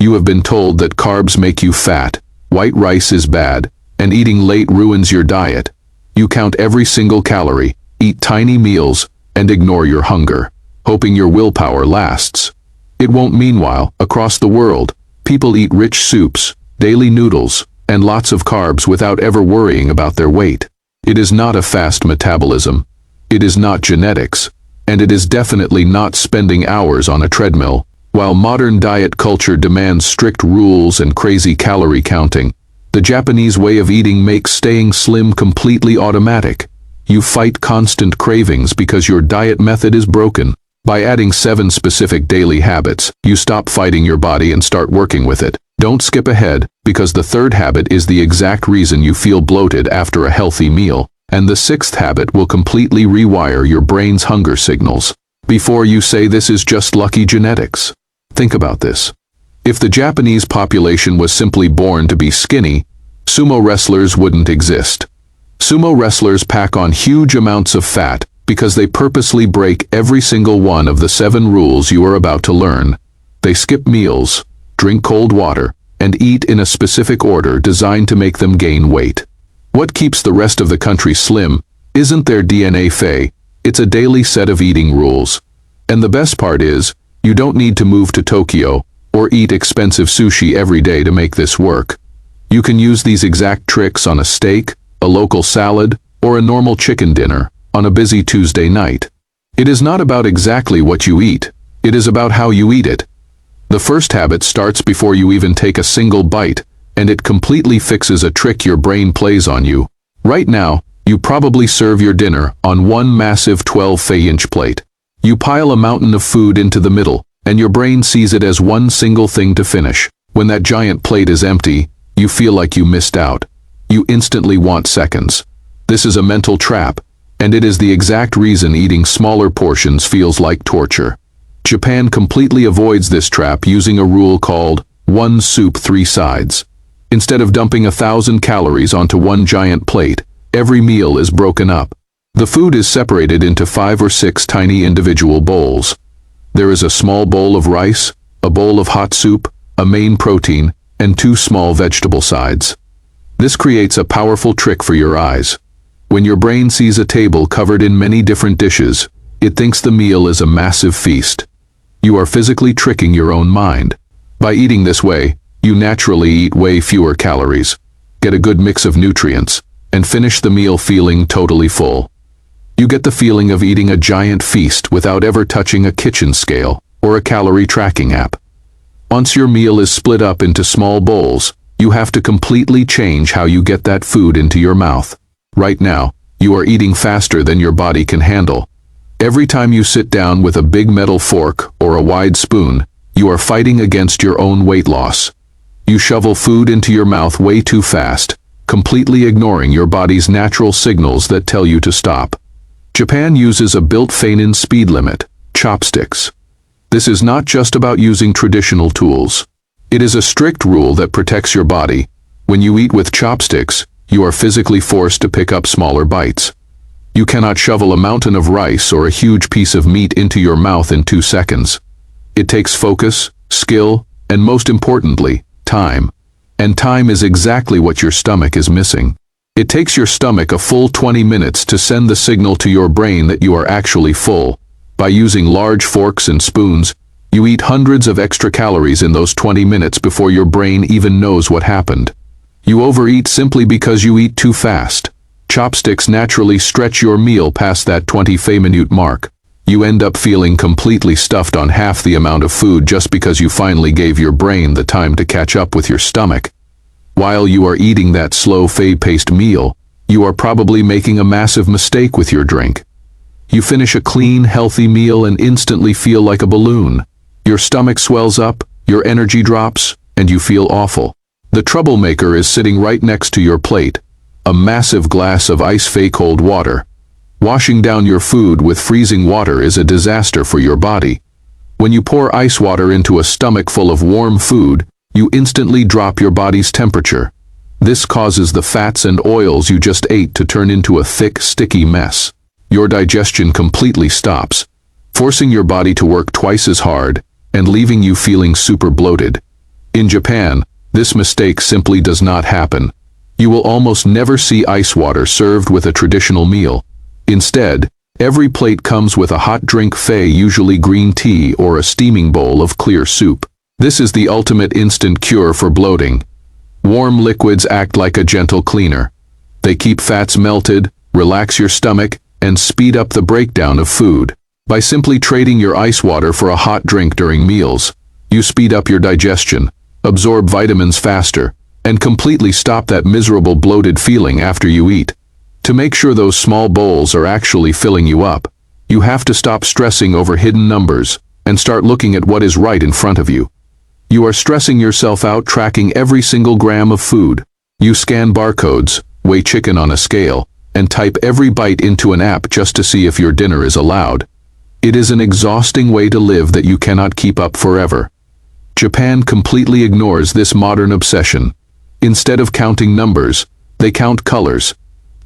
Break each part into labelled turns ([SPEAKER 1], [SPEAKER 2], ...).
[SPEAKER 1] You have been told that carbs make you fat, white rice is bad, and eating late ruins your diet. You count every single calorie, eat tiny meals, and ignore your hunger, hoping your willpower lasts. It won't. Meanwhile, across the world, people eat rich soups, daily noodles, and lots of carbs without ever worrying about their weight. It is not a fast metabolism. It is not genetics. And it is definitely not spending hours on a treadmill. While modern diet culture demands strict rules and crazy calorie counting, the Japanese way of eating makes staying slim completely automatic. You fight constant cravings because your diet method is broken. By adding 7 specific daily habits, you stop fighting your body and start working with it. Don't skip ahead, because the 3rd habit is the exact reason you feel bloated after a healthy meal, and the 6th habit will completely rewire your brain's hunger signals. Before you say this is just lucky genetics, think about this. If the Japanese population was simply born to be skinny, sumo wrestlers wouldn't exist. Sumo wrestlers pack on huge amounts of fat because they purposely break every single one of the 7 rules you are about to learn. They skip meals, drink cold water, and eat in a specific order designed to make them gain weight. What keeps the rest of the country slim isn't their DNA fey, it's a daily set of eating rules. And the best part is, you don't need to move to Tokyo or eat expensive sushi every day to make this work. You can use these exact tricks on a steak, a local salad, or a normal chicken dinner on a busy Tuesday night. It is not about exactly what you eat, it is about how you eat it. The 1st habit starts before you even take a single bite, and it completely fixes a trick your brain plays on you. Right now, you probably serve your dinner on one massive 12-inch plate. You pile a mountain of food into the middle, and your brain sees it as one single thing to finish. When that giant plate is empty, you feel like you missed out. You instantly want seconds. This is a mental trap, and it is the exact reason eating smaller portions feels like torture. Japan completely avoids this trap using a rule called 1 soup 3 sides. Instead of dumping 1,000 calories onto one giant plate, every meal is broken up. The food is separated into 5 or 6 tiny individual bowls. There is a small bowl of rice, a bowl of hot soup, a main protein, and 2 small vegetable sides. This creates a powerful trick for your eyes. When your brain sees a table covered in many different dishes, it thinks the meal is a massive feast. You are physically tricking your own mind. By eating this way, you naturally eat way fewer calories, get a good mix of nutrients, and finish the meal feeling totally full. You get the feeling of eating a giant feast without ever touching a kitchen scale or a calorie tracking app. Once your meal is split up into small bowls, you have to completely change how you get that food into your mouth. Right now, you are eating faster than your body can handle. Every time you sit down with a big metal fork or a wide spoon, you are fighting against your own weight loss. You shovel food into your mouth way too fast, completely ignoring your body's natural signals that tell you to stop. Japan uses a built-in speed limit, chopsticks. This is not just about using traditional tools. It is a strict rule that protects your body. When you eat with chopsticks, you are physically forced to pick up smaller bites. You cannot shovel a mountain of rice or a huge piece of meat into your mouth in 2 seconds. It takes focus, skill, and most importantly, time. And time is exactly what your stomach is missing. It takes your stomach a full 20 minutes to send the signal to your brain that you are actually full. By using large forks and spoons, you eat hundreds of extra calories in those 20 minutes before your brain even knows what happened. You overeat simply because you eat too fast. Chopsticks naturally stretch your meal past that 20-minute mark. You end up feeling completely stuffed on half the amount of food just because you finally gave your brain the time to catch up with your stomach. While you are eating that slow, paced meal, you are probably making a massive mistake with your drink. You finish a clean, healthy meal and instantly feel like a balloon. Your stomach swells up, your energy drops, and you feel awful. The troublemaker is sitting right next to your plate, a massive glass of ice-cold water. Washing down your food with freezing water is a disaster for your body. When you pour ice water into a stomach full of warm food, you instantly drop your body's temperature. This causes the fats and oils you just ate to turn into a thick, sticky mess. Your digestion completely stops, forcing your body to work twice as hard and leaving you feeling super bloated. In Japan, this mistake simply does not happen. You will almost never see ice water served with a traditional meal. Instead, every plate comes with a hot drink, usually green tea or a steaming bowl of clear soup. This is the ultimate instant cure for bloating. Warm liquids act like a gentle cleaner. They keep fats melted, relax your stomach, and speed up the breakdown of food. By simply trading your ice water for a hot drink during meals, you speed up your digestion, absorb vitamins faster, and completely stop that miserable bloated feeling after you eat. To make sure those small bowls are actually filling you up, you have to stop stressing over hidden numbers and start looking at what is right in front of you. You are stressing yourself out tracking every single gram of food. You scan barcodes, weigh chicken on a scale, and type every bite into an app just to see if your dinner is allowed. It is an exhausting way to live that you cannot keep up forever. Japan completely ignores this modern obsession. Instead of counting numbers, they count colors.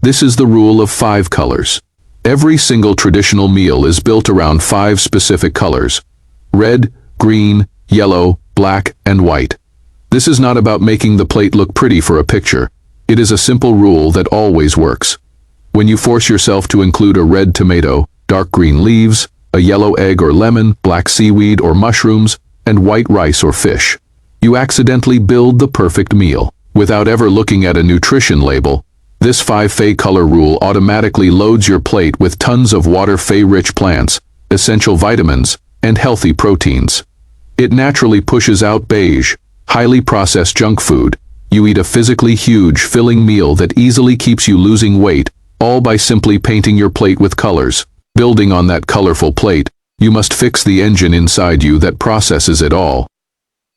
[SPEAKER 1] This is the rule of 5 colors. Every single traditional meal is built around 5 specific colors: red, green, yellow, black, and white. This is not about making the plate look pretty for a picture. It is a simple rule that always works. When you force yourself to include a red tomato, dark green leaves, a yellow egg or lemon, black seaweed or mushrooms, and white rice or fish, you accidentally build the perfect meal. Without ever looking at a nutrition label, this 5 color rule automatically loads your plate with tons of water-rich plants, essential vitamins, and healthy proteins. It naturally pushes out beige, highly processed junk food. You eat a physically huge, filling meal that easily keeps you losing weight, all by simply painting your plate with colors. Building on that colorful plate, you must fix the engine inside you that processes it all.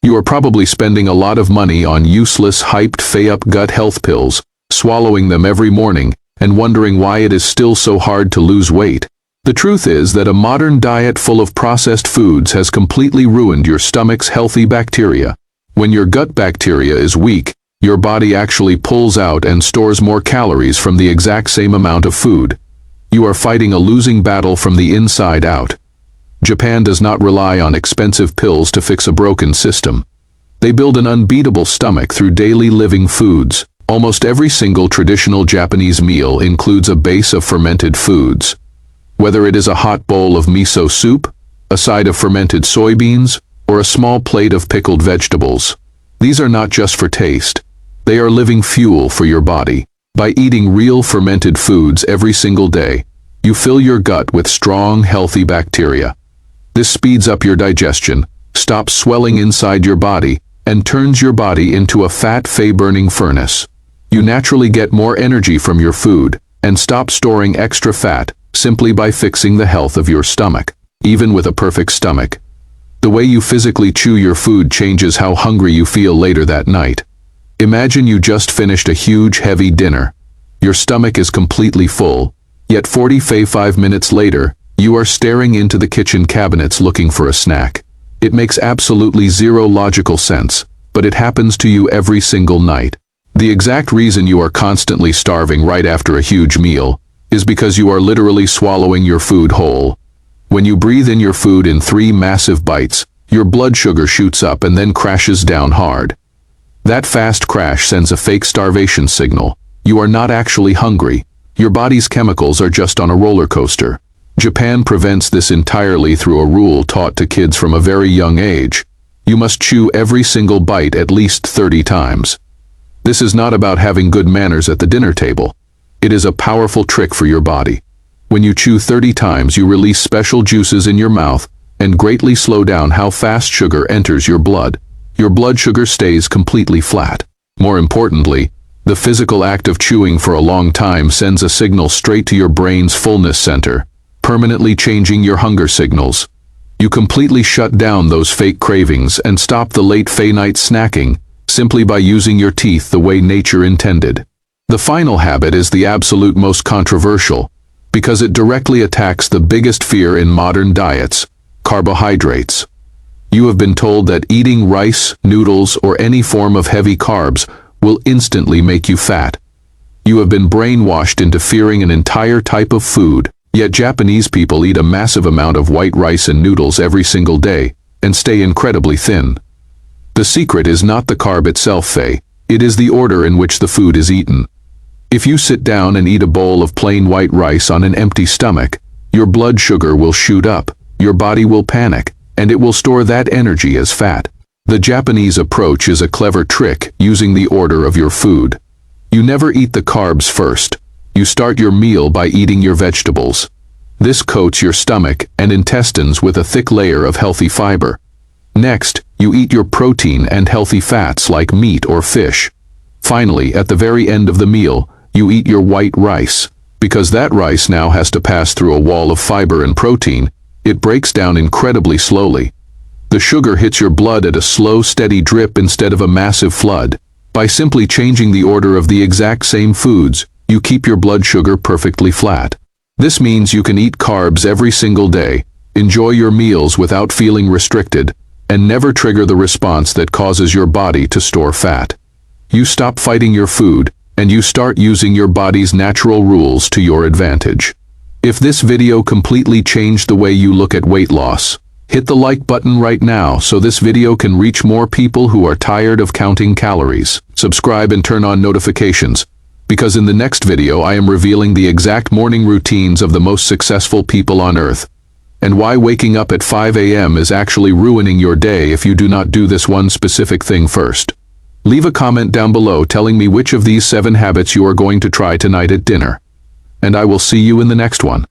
[SPEAKER 1] You are probably spending a lot of money on useless, hyped, up gut health pills, swallowing them every morning, and wondering why it is still so hard to lose weight. The truth is that a modern diet full of processed foods has completely ruined your stomach's healthy bacteria. When your gut bacteria is weak, your body actually pulls out and stores more calories from the exact same amount of food. You are fighting a losing battle from the inside out. Japan does not rely on expensive pills to fix a broken system. They build an unbeatable stomach through daily living foods. Almost every single traditional Japanese meal includes a base of fermented foods. Whether it is a hot bowl of miso soup, a side of fermented soybeans, or a small plate of pickled vegetables, these are not just for taste. They are living fuel for your body. By eating real fermented foods every single day, you fill your gut with strong, healthy bacteria. This speeds up your digestion, stops swelling inside your body, and turns your body into a fat-burning furnace. You naturally get more energy from your food and stop storing extra fat simply by fixing the health of your stomach. Even with a perfect stomach, the way you physically chew your food changes how hungry you feel later that night. Imagine you just finished a huge, heavy dinner. Your stomach is completely full, yet 45 minutes later, you are staring into the kitchen cabinets looking for a snack. It makes absolutely zero logical sense, but it happens to you every single night. The exact reason you are constantly starving right after a huge meal is because you are literally swallowing your food whole. When you breathe in your food in 3 massive bites, your blood sugar shoots up and then crashes down hard. That fast crash sends a fake starvation signal. You are not actually hungry. Your body's chemicals are just on a roller coaster. Japan prevents this entirely through a rule taught to kids from a very young age. You must chew every single bite at least 30 times. This is not about having good manners at the dinner table. It is a powerful trick for your body. When you chew 30 times, you release special juices in your mouth and greatly slow down how fast sugar enters your blood. Your blood sugar stays completely flat. More importantly, the physical act of chewing for a long time sends a signal straight to your brain's fullness center, permanently changing your hunger signals. You completely shut down those fake cravings and stop the late night snacking simply by using your teeth the way nature intended. The final habit is the absolute most controversial, because it directly attacks the biggest fear in modern diets: carbohydrates. You have been told that eating rice, noodles, or any form of heavy carbs will instantly make you fat. You have been brainwashed into fearing an entire type of food, yet Japanese people eat a massive amount of white rice and noodles every single day and stay incredibly thin. The secret is not the carb itself, Faye. It is the order in which the food is eaten. If you sit down and eat a bowl of plain white rice on an empty stomach, your blood sugar will shoot up, your body will panic, and it will store that energy as fat. The Japanese approach is a clever trick using the order of your food. You never eat the carbs first. You start your meal by eating your vegetables. This coats your stomach and intestines with a thick layer of healthy fiber. Next, you eat your protein and healthy fats like meat or fish. Finally, at the very end of the meal, you eat your white rice. Because that rice now has to pass through a wall of fiber and protein, it breaks down incredibly slowly. The sugar hits your blood at a slow, steady drip instead of a massive flood. By simply changing the order of the exact same foods, you keep your blood sugar perfectly flat. This means you can eat carbs every single day, enjoy your meals without feeling restricted, and never trigger the response that causes your body to store fat. You stop fighting your food, and you start using your body's natural rules to your advantage. If this video completely changed the way you look at weight loss, hit the like button right now so this video can reach more people who are tired of counting calories. Subscribe and turn on notifications, because in the next video I am revealing the exact morning routines of the most successful people on earth, and why waking up at 5 a.m. is actually ruining your day if you do not do this one specific thing first. Leave a comment down below telling me which of these 7 habits you are going to try tonight at dinner. And I will see you in the next one.